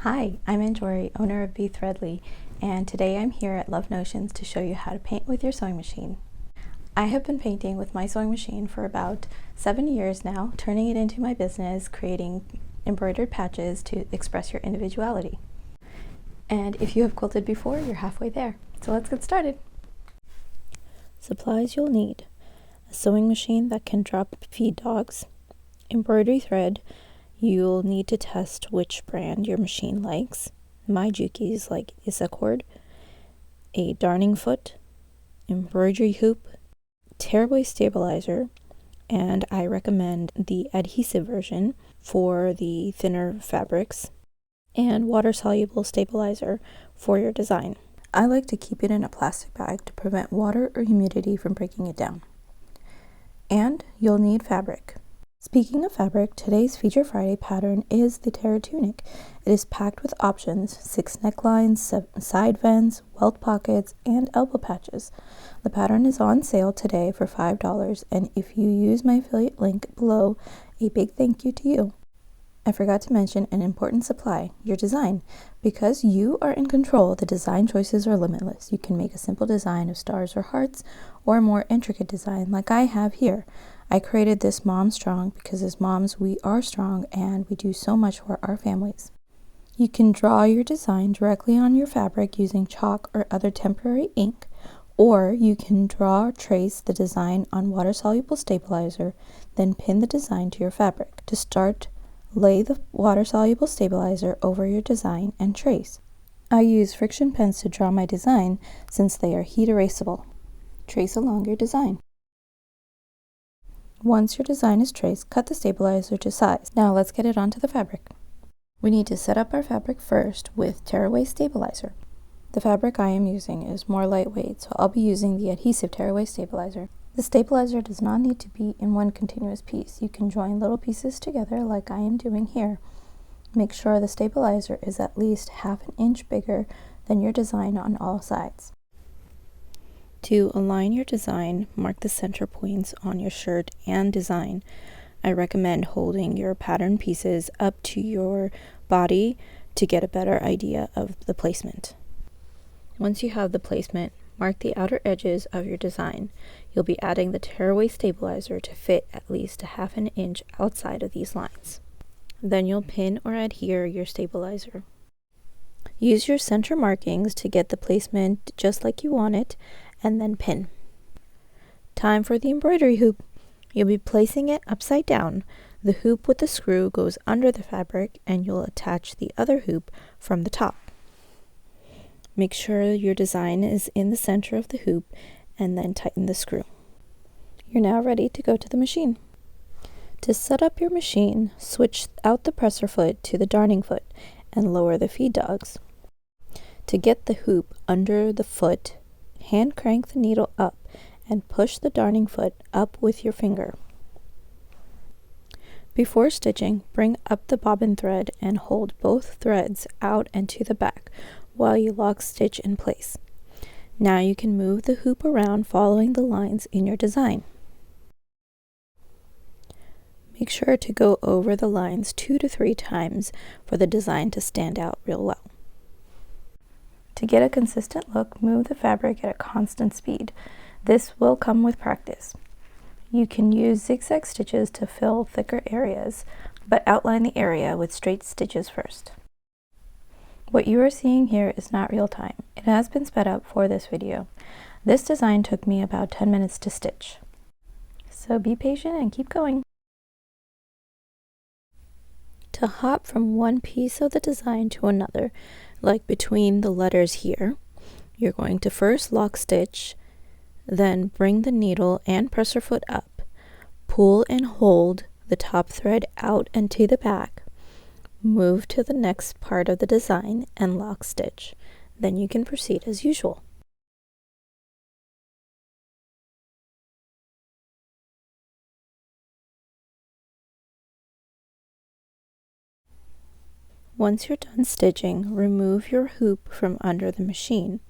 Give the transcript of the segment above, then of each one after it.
Hi, I'm Anjori, owner of Be Threadly, and today I'm here at Love Notions to show you how to paint with your sewing machine. I have been painting with my sewing machine for about 7 years now, turning it into my business, creating embroidered patches to express your individuality. And if you have quilted before, you're halfway there. So let's get started. Supplies you'll need: a sewing machine that can drop feed dogs, embroidery thread. You'll need to test which brand your machine likes. My Juki's like Isacord, a darning foot, embroidery hoop, tearaway stabilizer, and I recommend the adhesive version for the thinner fabrics, and water-soluble stabilizer for your design. I like to keep it in a plastic bag to prevent water or humidity from breaking it down. And you'll need fabric. Speaking of fabric, today's Feature Friday pattern is the Terra Tunic. It is packed with options: 6 necklines, 7 side vents, welt pockets, and elbow patches. The pattern is on sale today for $5, and if you use my affiliate link below, a big thank you to you. I forgot to mention an important supply: your design. Because you are in control, the design choices are limitless. You can make a simple design of stars or hearts, or a more intricate design like I have here. I created this Mom Strong because as moms we are strong and we do so much for our families. You can draw your design directly on your fabric using chalk or other temporary ink, or you can draw or trace the design on water-soluble stabilizer, then pin the design to your fabric. To start, lay the water-soluble stabilizer over your design and trace. I use friction pens to draw my design since they are heat erasable. Trace along your design. Once your design is traced, cut the stabilizer to size. Now let's get it onto the fabric. We need to set up our fabric first with tearaway stabilizer. The fabric I am using is more lightweight, so I'll be using the adhesive tearaway stabilizer. The stabilizer does not need to be in one continuous piece. You can join little pieces together like I am doing here. Make sure the stabilizer is at least ½ inch bigger than your design on all sides. To align your design, mark the center points on your shirt and design. I recommend holding your pattern pieces up to your body to get a better idea of the placement. Once you have the placement, mark the outer edges of your design. You'll be adding the tearaway stabilizer to fit at least ½ inch outside of these lines. Then you'll pin or adhere your stabilizer. Use your center markings to get the placement just like you want it, and then pin. Time for the embroidery hoop. You'll be placing it upside down. The hoop with the screw goes under the fabric, and you'll attach the other hoop from the top. Make sure your design is in the center of the hoop, and then tighten the screw. You're now ready to go to the machine. To set up your machine, switch out the presser foot to the darning foot and lower the feed dogs. To get the hoop under the foot, hand crank the needle up and push the darning foot up with your finger. Before stitching, bring up the bobbin thread and hold both threads out and to the back while you lock stitch in place. Now you can move the hoop around following the lines in your design. Make sure to go over the lines 2 to 3 times for the design to stand out real well. To get a consistent look, move the fabric at a constant speed. This will come with practice. You can use zigzag stitches to fill thicker areas, but outline the area with straight stitches first. What you are seeing here is not real time. It has been sped up for this video. This design took me about 10 minutes to stitch. So be patient and keep going. To hop from one piece of the design to another, like between the letters here, you're going to first lock stitch, then bring the needle and presser foot up, pull and hold the top thread out and to the back, move to the next part of the design and lock stitch. Then you can proceed as usual. Once you're done stitching, remove your hoop from under the machine.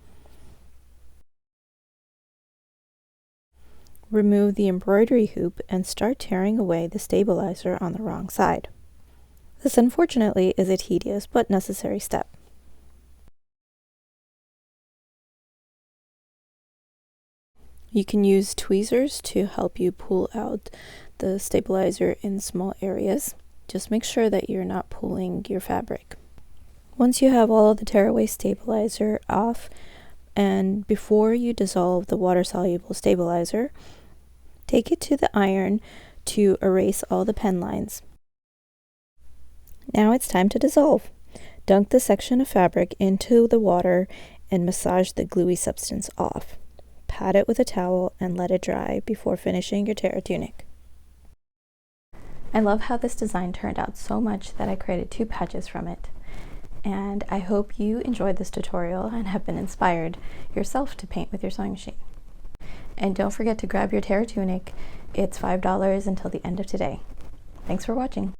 Remove the embroidery hoop and start tearing away the stabilizer on the wrong side. This unfortunately is a tedious but necessary step. You can use tweezers to help you pull out the stabilizer in small areas. Just make sure that you're not pulling your fabric. Once you have all of the tearaway stabilizer off, and before you dissolve the water-soluble stabilizer, take it to the iron to erase all the pen lines. Now it's time to dissolve. Dunk the section of fabric into the water and massage the gluey substance off. Pat it with a towel and let it dry before finishing your Terra Tunic. I love how this design turned out so much that I created 2 patches from it. And I hope you enjoyed this tutorial and have been inspired yourself to paint with your sewing machine. And don't forget to grab your Terra Tunic. It's $5 until the end of today. Thanks for watching.